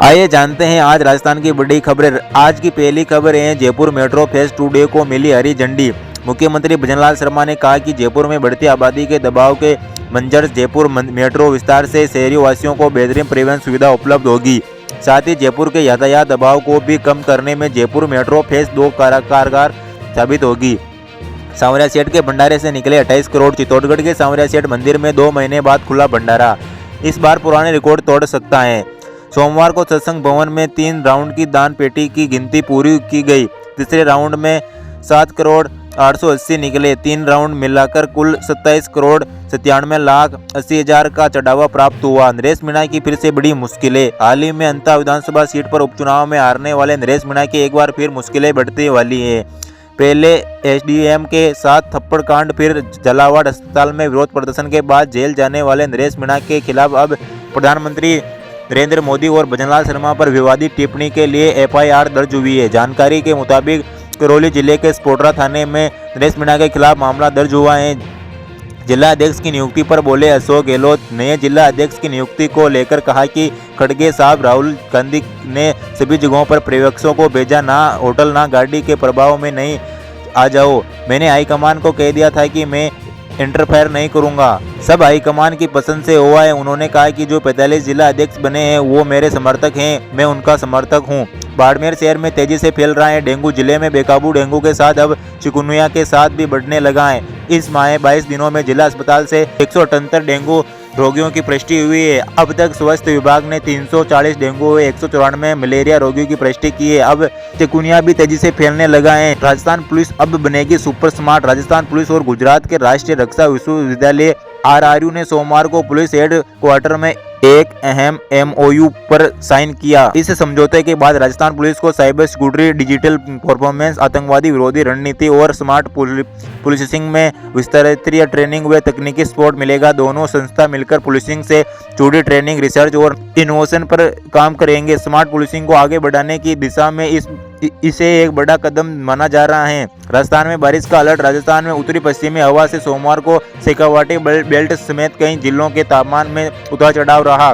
आइए जानते हैं आज राजस्थान की बड़ी खबरें। आज की पहली खबर है, जयपुर मेट्रो फेज 2 डे को मिली हरी झंडी। मुख्यमंत्री भजनलाल शर्मा ने कहा कि जयपुर में बढ़ती आबादी के दबाव के मंजर जयपुर मेट्रो विस्तार से शहरी वासियों को बेहतरीन परिवहन सुविधा उपलब्ध होगी। साथ ही जयपुर के यातायात दबाव को भी कम करने में जयपुर मेट्रो फेज 2 कारगर साबित होगी। सांवरिया सेठ के भंडारे से निकले 28 करोड़। चित्तौड़गढ़ के सांवरिया सेठ मंदिर में 2 महीने बाद खुला भंडारा, इस बार पुराने रिकॉर्ड तोड़ सकता है। सोमवार को सत्संग भवन में 3 राउंड की दान पेटी की गिनती पूरी की गई। तीसरे राउंड में 7 करोड़ 880 निकले। 3 राउंड मिलाकर कुल 27 करोड़ 97 लाख 80 हजार का चढ़ावा प्राप्त हुआ। नरेश मीणा की फिर से बड़ी मुश्किलें। हाल ही में अंता विधानसभा सीट पर उपचुनाव में हारने वाले नरेश मीणा की एक बार फिर मुश्किलें बढ़ने वाली है। पहले एसडीएम के साथ थप्पड़ कांड, फिर झालावाड़ अस्पताल में विरोध प्रदर्शन के बाद जेल जाने वाले नरेश मीणा के खिलाफ अब प्रधानमंत्री नरेंद्र मोदी और भजनलाल शर्मा पर विवादित टिप्पणी के लिए एफआईआर दर्ज हुई है। जानकारी के मुताबिक करौली जिले के स्पोटरा थाने में नरेश मीणा के खिलाफ मामला दर्ज हुआ है। जिला अध्यक्ष की नियुक्ति पर बोले अशोक गहलोत। नए जिला अध्यक्ष की नियुक्ति को लेकर कहा कि खड़गे साहब राहुल गांधी ने सभी जगहों पर पर्यवेक्षकों को भेजा, ना होटल ना गाड़ी के प्रभाव में नहीं आ जाओ। मैंने हाईकमान को कह दिया था कि मैं इंटरफेयर नहीं करूंगा। सब हाईकमान की पसंद से हुआ है। उन्होंने कहा कि जो 45 जिला अध्यक्ष बने हैं वो मेरे समर्थक हैं, मैं उनका समर्थक हूं। बाड़मेर शहर में तेजी से फैल रहा है डेंगू। जिले में बेकाबू डेंगू के साथ अब चिकुनगुनिया के साथ भी बढ़ने लगा है। इस माह 22 दिनों में जिला अस्पताल से 178 डेंगू रोगियों की पुष्टि हुई है। अब तक स्वास्थ्य विभाग ने 340 डेंगू हुए, 194 मलेरिया रोगियों की पुष्टि की है। अब चिकुनगुनिया भी तेजी से फैलने लगा है। राजस्थान पुलिस अब बनेगी सुपर स्मार्ट। राजस्थान पुलिस और गुजरात के राष्ट्रीय रक्षा विश्वविद्यालय आरआरयू ने सोमवार को पुलिस हेड क्वार्टर में एक अहम एमओयू पर साइन किया। इस समझौते के बाद राजस्थान पुलिस को साइबर सिक्योरिटी, डिजिटल परफॉर्मेंस, आतंकवादी विरोधी रणनीति और स्मार्ट पुलिसिंग में विस्तृत ट्रेनिंग व तकनीकी सपोर्ट मिलेगा। दोनों संस्था मिलकर पुलिसिंग से जुड़ी ट्रेनिंग, रिसर्च और इनोवेशन पर काम करेंगे। स्मार्ट पुलिसिंग को आगे बढ़ाने की दिशा में इसे एक बड़ा कदम माना जा रहा है। राजस्थान में बारिश का अलर्ट। राजस्थान में उत्तरी पश्चिमी हवा से सोमवार को शेखावाटी बेल्ट समेत कई जिलों के तापमान में उतार चढ़ाव रहा।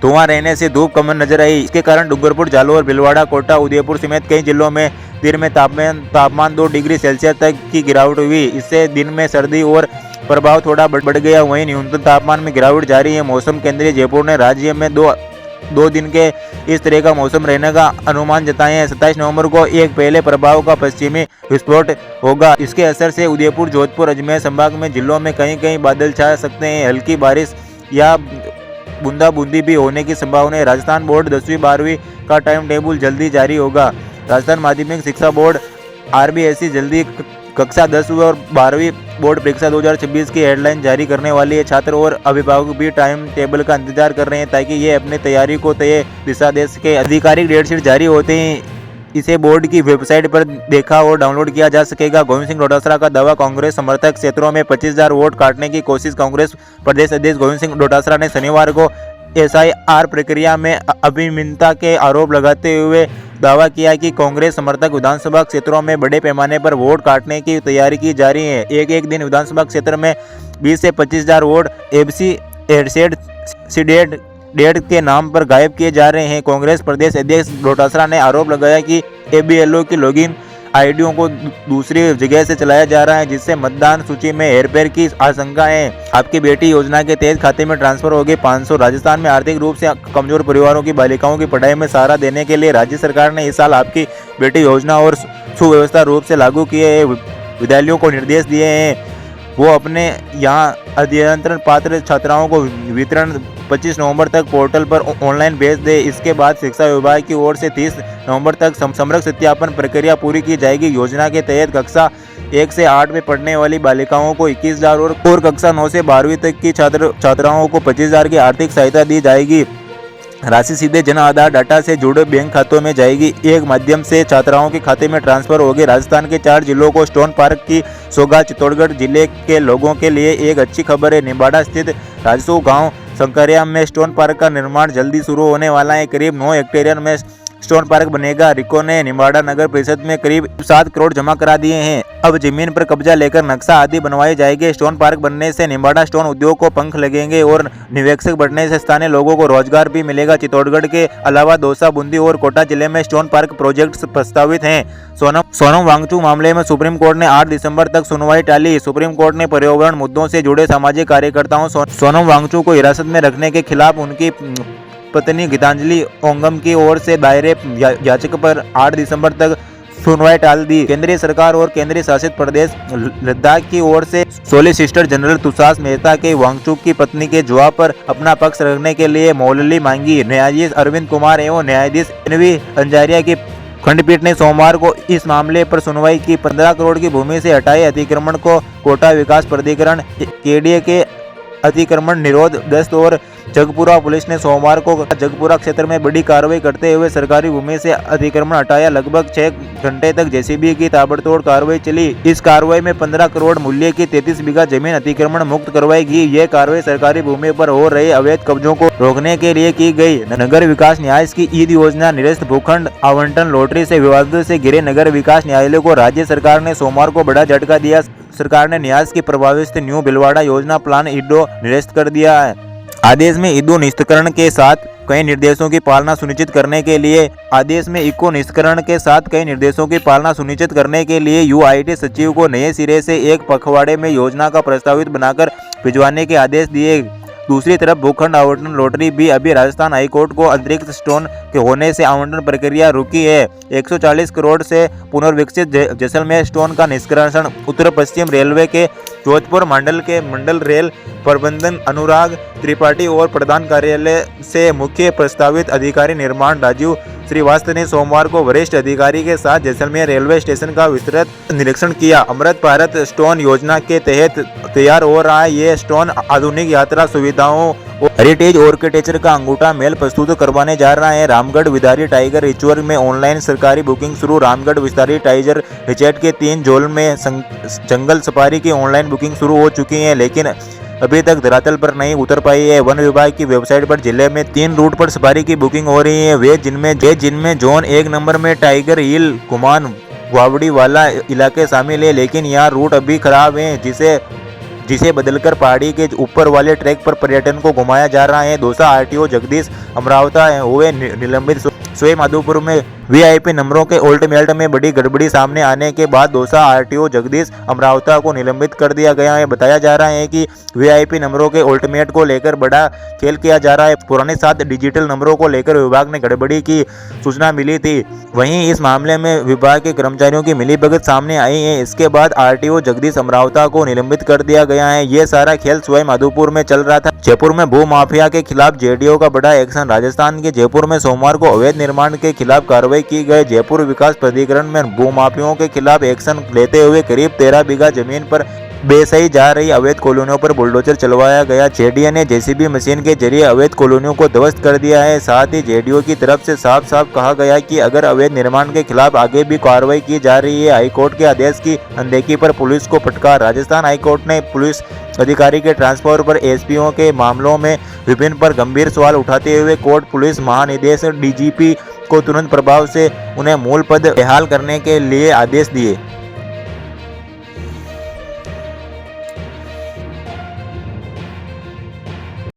धुआं रहने से धूप कम नजर आई। इसके कारण डूंगरपुर, जालोर, भीलवाड़ा, कोटा, उदयपुर समेत कई जिलों में दिन में तापमान 2 डिग्री सेल्सियस तक की गिरावट हुई। इससे दिन में सर्दी और प्रभाव थोड़ा बढ़ गया। वहीं न्यूनतम तापमान में गिरावट जारी है। मौसम केंद्र जयपुर ने राज्य में दो दिन के इस तरह का मौसम रहने का अनुमान जताए हैं। 27 नवंबर को एक पहले प्रभाव का पश्चिमी विस्फोट होगा। इसके असर से उदयपुर, जोधपुर, अजमेर संभाग में जिलों में कहीं कहीं बादल छा सकते हैं। हल्की बारिश या बूंदाबूंदी भी होने की संभावना है। राजस्थान बोर्ड 10वीं 12वीं का टाइम टेबल जल्दी जारी होगा। राजस्थान माध्यमिक शिक्षा बोर्ड आरबीएसई जल्दी कक्षा 10 और 12वीं बोर्ड परीक्षा 2026 की हेडलाइन जारी करने वाली है। छात्र और अभिभावक भी टाइम टेबल का इंतजार कर रहे हैं ताकि ये अपनी तैयारी को तय दिशा दे सके। आधिकारिक डेट शीट जारी होते ही इसे बोर्ड की वेबसाइट पर देखा और डाउनलोड किया जा सकेगा। गोविंद सिंह डोटासरा का दावा। कांग्रेस समर्थक क्षेत्रों में 25,000 वोट काटने की कोशिश। कांग्रेस प्रदेश अध्यक्ष गोविंद सिंह डोटासरा ने शनिवार को एसआईआर प्रक्रिया में अनियमितता के आरोप लगाते हुए दावा किया कि कांग्रेस समर्थक विधानसभा क्षेत्रों में बड़े पैमाने पर वोट काटने की तैयारी की जा रही है। एक दिन विधानसभा क्षेत्र में 20 से 25,000 वोट एफसी एडसेड सीडेड डेट के नाम पर गायब किए जा रहे हैं। कांग्रेस प्रदेश अध्यक्ष डोटासरा ने आरोप लगाया कि एबीएलओ की लॉगिन आईडियों को दूसरी जगह से चलाया जा रहा है, जिससे मतदान सूची में हेरफेर की आशंका है। आपकी बेटी योजना के तहत खाते में ट्रांसफर होगी 500। राजस्थान में आर्थिक रूप से कमजोर परिवारों की बालिकाओं की पढ़ाई में सहारा देने के लिए राज्य सरकार ने इस साल आपकी बेटी योजना और सुव्यवस्था रूप से लागू किए हैं। विद्यालयों को निर्देश दिए हैं वो अपने यहाँ अध्ययन पात्र छात्राओं को वितरण 25 नवंबर तक पोर्टल पर ऑनलाइन भेज दे। इसके बाद शिक्षा विभाग की ओर से 30 नवंबर तक समग्र सत्यापन प्रक्रिया पूरी की जाएगी। योजना के तहत कक्षा 1 से 8 में पढ़ने वाली बालिकाओं को 21,000 और कक्षा 9 से 12वीं तक की छात्राओं को 25,000 की आर्थिक सहायता दी जाएगी। राशि सीधे जन आधार डाटा से जुड़े बैंक खातों में जाएगी। एक माध्यम से छात्राओं के खाते में ट्रांसफर होगी। राजस्थान के 4 जिलों को स्टोन पार्क की सौगात। चित्तौड़गढ़ जिले के लोगों के लिए एक अच्छी खबर है। निम्बाड़ा स्थित राजसू गांव संकरिया में स्टोन पार्क का निर्माण जल्दी शुरू होने वाला है। करीब 9 हेक्टेयर में स्टोन पार्क बनेगा। रिको ने निम्बाड़ा नगर परिषद में करीब 7 करोड़ जमा करा दिए हैं। अब जमीन पर कब्जा लेकर नक्शा आदि बनवाए जाएंगे। स्टोन पार्क बनने से निम्बाड़ा स्टोन उद्योग को पंख लगेंगे और निवेशक बढ़ने से स्थानीय लोगों को रोजगार भी मिलेगा। चित्तौड़गढ़ के अलावा दौसा, बूंदी और कोटा जिले में स्टोन पार्क प्रोजेक्ट प्रस्तावित हैं। सोनम वांगचुक मामले में सुप्रीम कोर्ट ने 8 दिसंबर तक सुनवाई टाली। सुप्रीम कोर्ट ने पर्यावरण मुद्दों से जुड़े सामाजिक कार्यकर्ताओं सोनम वांगचुक को हिरासत में रखने के खिलाफ उनकी पत्नी गीतांजलि ओंगम की ओर से दायर याचिका पर 8 दिसंबर तक सुनवाई टाल दी। केंद्रीय सरकार और केंद्रीय शासित प्रदेश लद्दाख की ओर से सॉलिसिटर जनरल तुषार मेहता के वांगचुक की पत्नी के जवाब पर अपना पक्ष रखने के लिए मौलली मांगी। न्यायाधीश अरविंद कुमार एवं न्यायाधीश एनवी अंजारिया की खंडपीठ ने सोमवार को इस मामले पर सुनवाई की। 15 करोड़ की भूमि से हटाए अतिक्रमण को कोटा विकास प्राधिकरण केडीए के अतिक्रमण निरोध दस्त और जगपुरा पुलिस ने सोमवार को जगपुरा क्षेत्र में बड़ी कार्रवाई करते हुए सरकारी भूमि से अतिक्रमण हटाया। लगभग 6 घंटे तक जेसीबी की ताबड़तोड़ कार्रवाई चली। इस कार्रवाई में 15 करोड़ मूल्य की 33 बीघा जमीन अतिक्रमण मुक्त करवाई गई। ये कार्रवाई सरकारी भूमि पर हो रहे अवैध कब्जों को रोकने के लिए की गई। नगर विकास न्यायालय की ईद योजना निरस्त भूखंड आवंटन लॉटरी से विवादों से घिरे नगर विकास न्यायालय को राज्य सरकार ने सोमवार को बड़ा झटका दिया। सरकार ने न्यास की प्रभावित न्यू भिलवाड़ा योजना प्लान ईडो निरस्त कर दिया है। आदेश में ईडो निष्करण के साथ कई निर्देशों की पालना सुनिश्चित करने के लिए यूआईडी सचिव को नए सिरे से एक पखवाड़े में योजना का प्रस्तावित बनाकर भिजवाने के आदेश दिए। दूसरी तरफ भूखंड आवंटन लॉटरी भी अभी राजस्थान हाईकोर्ट को अतिरिक्त स्टोन के होने से आवंटन प्रक्रिया रुकी है। 140 करोड़ से पुनर्विकसित जैसलमेर स्टोन का निष्कर्षण उत्तर पश्चिम रेलवे के जोधपुर मंडल के मंडल रेल प्रबंधन अनुराग त्रिपाठी और प्रधान कार्यालय से मुख्य प्रस्तावित अधिकारी निर्माण राजीव श्रीवास्तव ने सोमवार को वरिष्ठ अधिकारी के साथ जैसलमेर रेलवे स्टेशन का विस्तृत निरीक्षण किया। अमृत भारत स्टोन योजना के तहत तैयार हो रहा है ये स्टोन आधुनिक यात्रा सुविधाओं और हेरिटेज आर्किटेक्चर का अंगूठा मेल प्रस्तुत करवाने जा रहा है। रामगढ़ विदारी टाइगर रिजर्व में ऑनलाइन सरकारी बुकिंग शुरू। रामगढ़ विदारी टाइगर रिजर्व के 3 जोन में जंगल सफारी की ऑनलाइन बुकिंग शुरू हो चुकी है, लेकिन अभी तक धरातल पर नहीं उतर पाई है। वन विभाग की वेबसाइट पर जिले में 3 रूट पर सफारी की बुकिंग हो रही है। वे जिनमें जोन 1 नंबर में टाइगर हिल, कुमान, वावड़ी वाला इलाके शामिल है, लेकिन यहाँ रूट अभी खराब है, जिसे बदलकर पहाड़ी के ऊपर वाले ट्रैक पर पर्यटन को घुमाया जा रहा है। दौसा आरटीओ जगदीश अमरावता हुए निलंबित। सवाई माधोपुर में वीआईपी नंबरों के उल्टमेल्ट में बड़ी गड़बड़ी सामने आने के बाद दौसा आरटीओ जगदीश अमरावता को निलंबित कर दिया गया है। बताया जा रहा है कि वीआईपी नंबरों के उल्टमेट को लेकर बड़ा खेल किया जा रहा है। पुराने 7 डिजिटल नंबरों को लेकर विभाग ने गड़बड़ी की सूचना मिली थी। वहीं इस मामले में विभाग के कर्मचारियों की मिलीभगत सामने आई है। इसके बाद आरटीओ जगदीश अमरावता को निलंबित कर दिया गया है। ये सारा खेल सवाई माधोपुर में चल रहा था। जयपुर में भू माफिया के खिलाफ जेडीओ का बड़ा एक्शन। राजस्थान के जयपुर में सोमवार को अवैध निर्माण के खिलाफ कार्रवाई की गई। जयपुर विकास प्राधिकरण में भूमाफियों के खिलाफ एक्शन लेते हुए करीब 13 बीघा जमीन पर बेसही जा रही अवैध कॉलोनियों पर बुलडोजर चलवाया गया। जेडीए ने जेसीबी मशीन के जरिए अवैध कॉलोनियों को ध्वस्त कर दिया है। साथ ही जेडीओ की तरफ से साफ साफ कहा गया कि अगर अवैध निर्माण के खिलाफ आगे भी कार्रवाई की जा रही है। हाईकोर्ट के आदेश की अनदेखी पर पुलिस को फटकार। राजस्थान हाईकोर्ट ने पुलिस अधिकारी के ट्रांसफर पर एसपीओ के मामलों में विभिन्न पर गंभीर सवाल उठाते हुए कोर्ट पुलिस महानिदेशक डीजीपी को तुरंत प्रभाव से उन्हें मूल पद बहाल करने के लिए आदेश दिए।